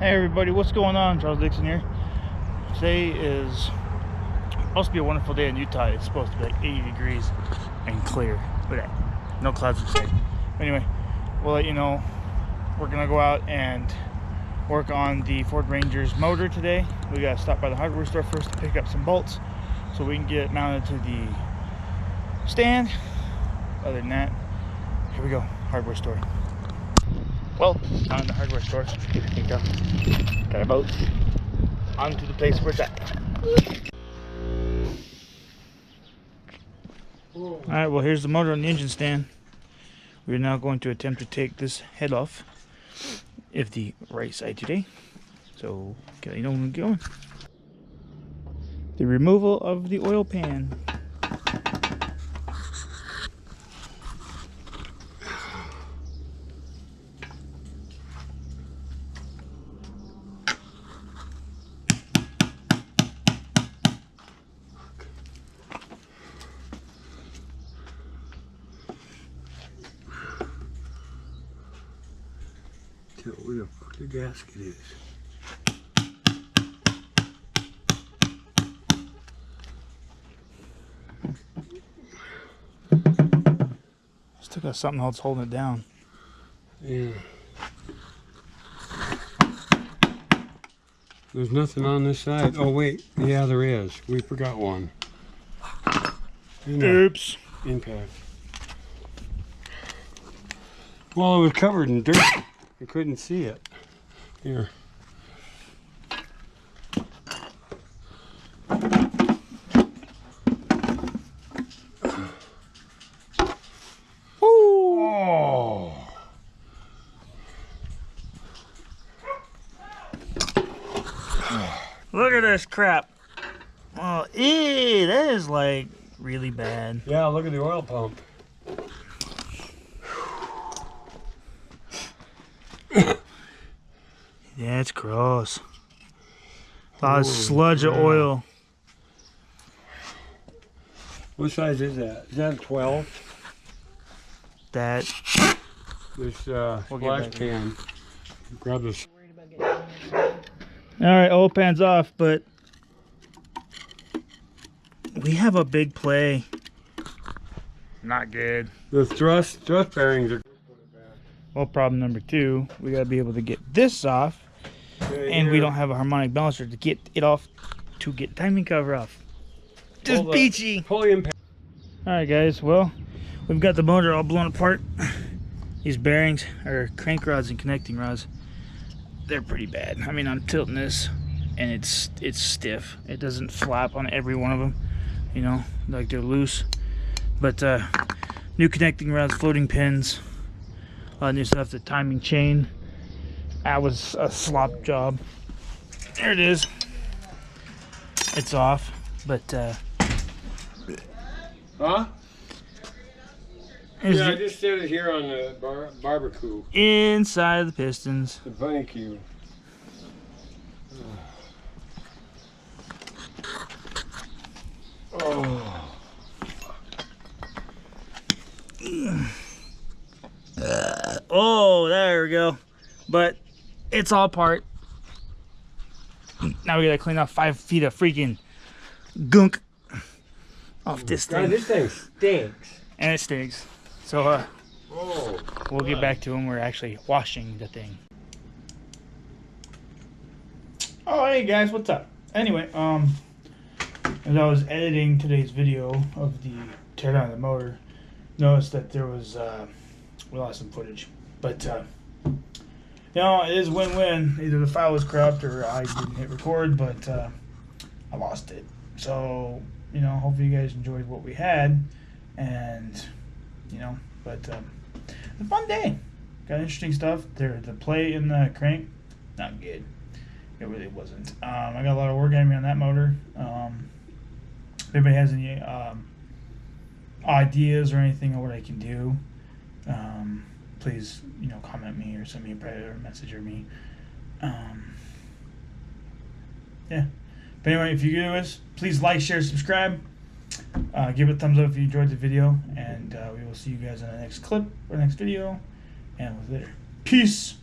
Hey everybody, what's going on? Charles Dixon here. Today is supposed to be a wonderful day in Utah. It's supposed to be like 80 degrees and clear. Look at that. No clouds in sight. Anyway, we'll let you know we're gonna go out and work on the Ford Ranger's motor today. We gotta stop by the hardware store first to pick up some bolts so we can get it mounted to the stand. Other than that, here we go, hardware store. Well, down in the hardware store, you can go. Got our boat onto the place where it's at. Alright, well here's the motor on the engine stand. We're now going to attempt to take this head off of the right side today. So, okay, you know when we're going. The removal of the oil pan. Tell where the fuck the gasket is. Still got something else holding it down. Yeah. There's nothing on this side. Oh wait, yeah there is. We forgot one. Oops. Impact. Well, it was covered in dirt. I couldn't see it. Here. Oh. Look at this crap. Oh, ew, that is like really bad. Yeah, look at the oil pump. Yeah, it's gross. A lot of sludge of oil. What size is that? Is that a 12? That. This splash pan. Grab this. Alright, oil pan's off, but we have a big play. Not good. The thrust bearings are. Well, problem number two, we gotta be able to get this off, and we don't have a harmonic balancer to get it off, to get timing cover off. Just beachy. Pull the impact. Alright guys, well, we've got the motor all blown apart. These bearings are crank rods and connecting rods. They're pretty bad. I mean, I'm tilting this, and it's stiff. It doesn't flap on every one of them, you know, like they're loose. But new connecting rods, floating pins. New stuff, the timing chain. That was a slop job. There it is. It's off, but huh? Yeah, I just set it here on the barbecue. Inside of the pistons. The bunny cube. Oh. Oh, there we go. But it's all apart. Now we gotta clean off 5 feet of freaking gunk off this thing. God, this thing stinks. And it stinks. So Oh, we'll get back to when we're actually washing the thing. Oh, hey guys, what's up? Anyway, as I was editing today's video of the teardown of the motor, noticed that there was we lost some footage, but you know, it is win-win. Either the file was corrupt or I didn't hit record, but I lost it. So, you know, hopefully you guys enjoyed what we had, and you know, but a fun day. Got interesting stuff. There, the play in the crank, not good. It really wasn't. I got a lot of work on me on that motor. If anybody has any ideas or anything on what I can do, please, you know, comment me or send me a private or message or me. Yeah. But anyway, if you do this, please like, share, subscribe. Give it a thumbs up if you enjoyed the video, and we will see you guys in the next clip or next video. And with later. Peace.